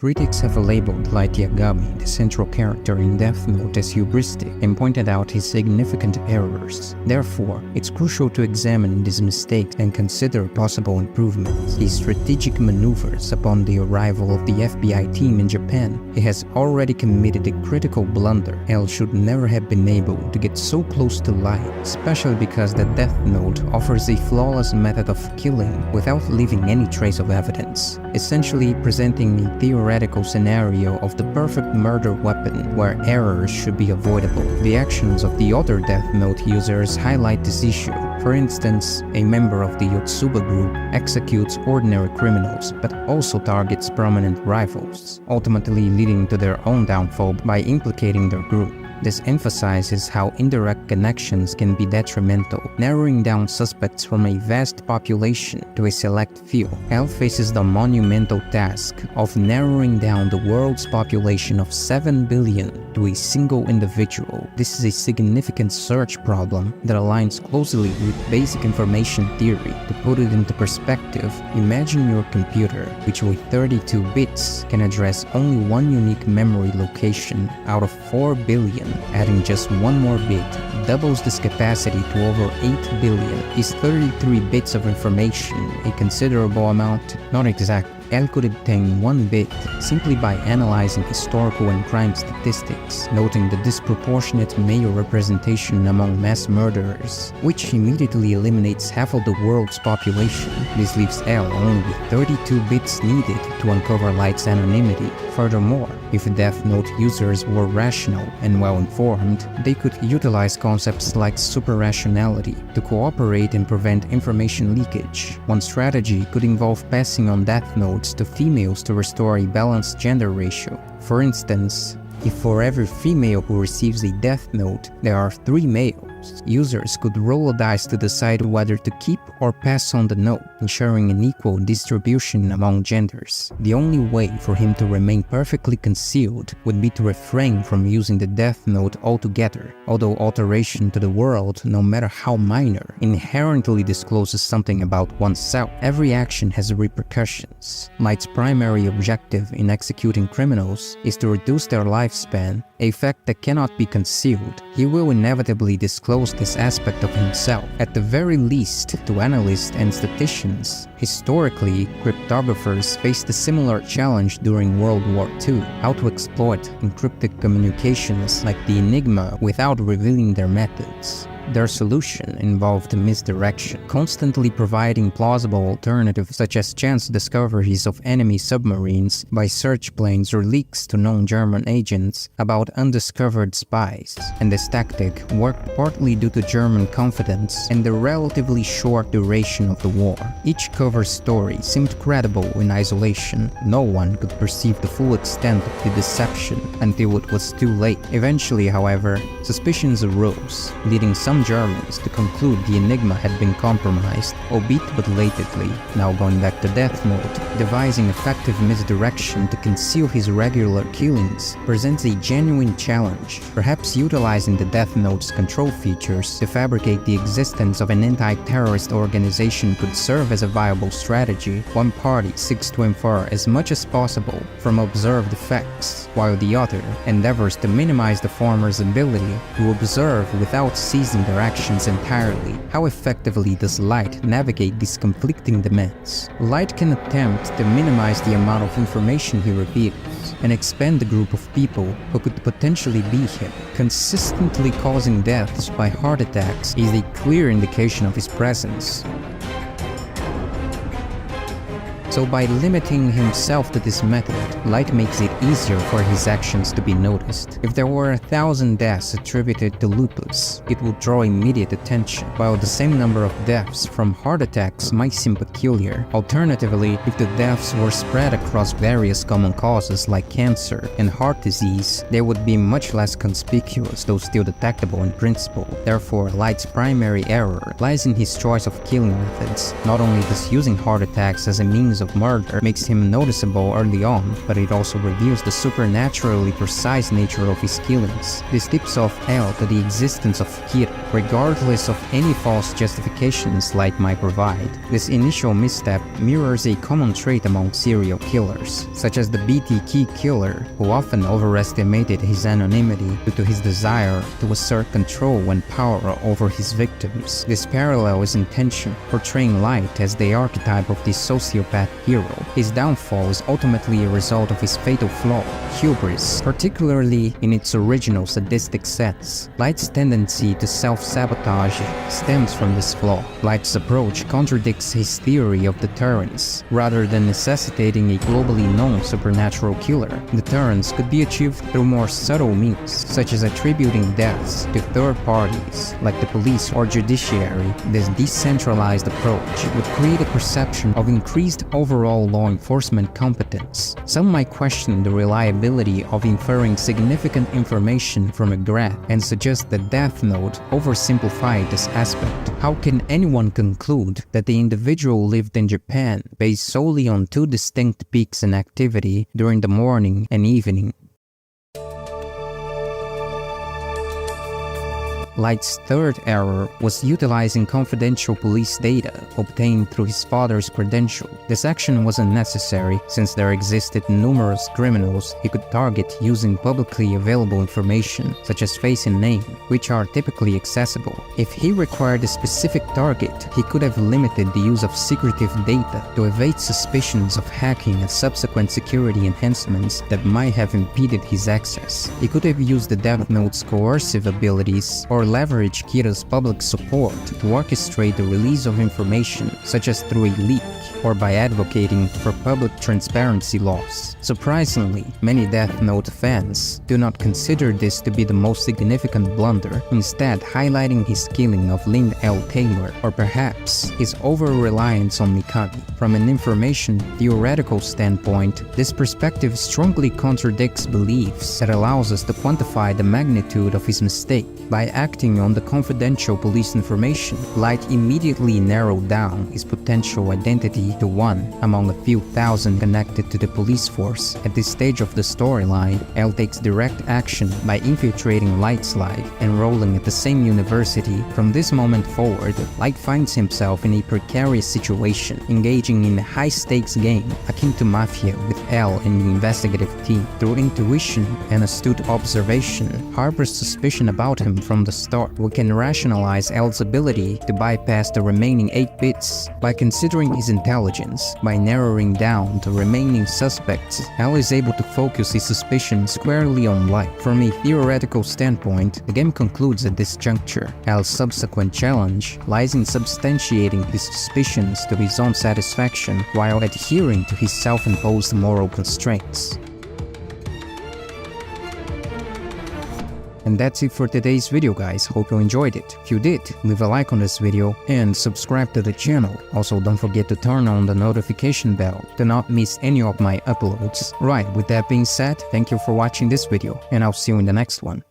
Critics have labeled Light Yagami, the central character in Death Note, as hubristic and pointed out his significant errors. Therefore, it's crucial to examine these mistakes and consider possible improvements. His strategic maneuvers upon the arrival of the FBI team in Japan, he has already committed a critical blunder. L should never have been able to get so close to Light, especially because the Death Note offers a flawless method of killing without leaving any trace of evidence, essentially presenting a theoretical scenario of the perfect murder weapon where errors should be avoidable. The actions of the other Death Note users highlight this issue. For instance, a member of the Yotsuba group executes ordinary criminals but also targets prominent rivals, ultimately leading to their own downfall by implicating their group. This emphasizes how indirect connections can be detrimental, narrowing down suspects from a vast population to a select few. L faces the monumental task of narrowing down the world's population of 7 billion to a single individual. This is a significant search problem that aligns closely with basic information theory. To put it into perspective, imagine your computer, which with 32 bits can address only one unique memory location out of 4 billion. Adding just one more bit doubles this capacity to over 8 billion. Is 33 bits of information a considerable amount? Not exactly. L could obtain 1 bit simply by analyzing historical and crime statistics, noting the disproportionate male representation among mass murderers, which immediately eliminates half of the world's population. This leaves L only with 32 bits needed to uncover Light's anonymity. Furthermore, if Death Note users were rational and well-informed, they could utilize concepts like super-rationality to cooperate and prevent information leakage. One strategy could involve passing on Death Notes to females to restore a balanced gender ratio. For instance, if for every female who receives a Death Note, there are 3 males, users could roll a dice to decide whether to keep or pass on the note, ensuring an equal distribution among genders. The only way for him to remain perfectly concealed would be to refrain from using the Death Note altogether. Although alteration to the world, no matter how minor, inherently discloses something about oneself, every action has repercussions. Light's primary objective in executing criminals is to reduce their lifespan, a fact that cannot be concealed. He will inevitably disclose this aspect of himself, at the very least to analysts and statisticians. Historically, cryptographers faced a similar challenge during World War II, how to exploit encrypted communications like the Enigma without revealing their methods. Their solution involved misdirection, constantly providing plausible alternatives such as chance discoveries of enemy submarines by search planes or leaks to known German agents about undiscovered spies. And this tactic worked partly due to German confidence and the relatively short duration of the war. Each cover story seemed credible in isolation. No one could perceive the full extent of the deception until it was too late. Eventually, however, suspicions arose, leading some Germans to conclude the Enigma had been compromised, albeit belatedly. Now going back to Death Note, devising effective misdirection to conceal his regular killings presents a genuine challenge. Perhaps utilizing the Death Note's control features to fabricate the existence of an anti-terrorist organization could serve as a viable strategy. One party seeks to infer as much as possible from observed facts, while the other endeavors to minimize the former's ability to observe without seizing their actions entirely. How effectively does Light navigate these conflicting demands? Light can attempt to minimize the amount of information he reveals and expand the group of people who could potentially be him. Consistently causing deaths by heart attacks is a clear indication of his presence. So by limiting himself to this method, Light makes it easier for his actions to be noticed. If there were 1,000 deaths attributed to lupus, it would draw immediate attention, while the same number of deaths from heart attacks might seem peculiar. Alternatively, if the deaths were spread across various common causes like cancer and heart disease, they would be much less conspicuous, though still detectable in principle. Therefore, Light's primary error lies in his choice of killing methods. Not only does using heart attacks as a means of murder makes him noticeable early on, but it also reveals the supernaturally precise nature of his killings. This tips off L to the existence of Kira, regardless of any false justifications Light might provide. This initial misstep mirrors a common trait among serial killers, such as the BTK killer, who often overestimated his anonymity due to his desire to assert control and power over his victims. This parallel is intentional, portraying Light as the archetype of the sociopath hero. His downfall is ultimately a result of his fatal flaw, hubris, particularly in its original sadistic sense. Light's tendency to self-sabotage stems from this flaw. Light's approach contradicts his theory of deterrence. Rather than necessitating a globally known supernatural killer, deterrence could be achieved through more subtle means, such as attributing deaths to third parties, like the police or judiciary. This decentralized approach would create a perception of increased overall law enforcement competence. Some might question the reliability of inferring significant information from a graph and suggest that Death Note oversimplified this aspect. How can anyone conclude that the individual lived in Japan based solely on two distinct peaks in activity during the morning and evening? Light's third error was utilizing confidential police data obtained through his father's credential. This action wasn't necessary since there existed numerous criminals he could target using publicly available information such as face and name, which are typically accessible. If he required a specific target, he could have limited the use of secretive data to evade suspicions of hacking and subsequent security enhancements that might have impeded his access. He could have used the Death Note's coercive abilities or leverage Kira's public support to orchestrate the release of information, such as through a leak or by advocating for public transparency laws. Surprisingly, many Death Note fans do not consider this to be the most significant blunder, instead highlighting his killing of Lynn L. Taylor, or perhaps his over-reliance on Mikami. From an information theoretical standpoint, this perspective strongly contradicts beliefs that allows us to quantify the magnitude of his mistake. By acting on the confidential police information, Light immediately narrowed down his potential identity to one among a few thousand connected to the police force. At this stage of the storyline, L takes direct action by infiltrating Light's life, enrolling at the same university. From this moment forward, Light finds himself in a precarious situation, engaging in a high-stakes game akin to Mafia with L and the investigative team. Through intuition and astute observation, harbors suspicion about him from the start. We can rationalize L's ability to bypass the remaining 8 bits by considering his intelligence. By narrowing down the remaining suspects, L is able to focus his suspicions squarely on Light. From a theoretical standpoint, the game concludes at this juncture. L's subsequent challenge lies in substantiating his suspicions to his own satisfaction while adhering to his self-imposed moral constraints. And that's it for today's video, guys. Hope you enjoyed it. If you did, leave a like on this video and subscribe to the channel. Also, don't forget to turn on the notification bell to not miss any of my uploads. Right, with that being said, thank you for watching this video, and I'll see you in the next one.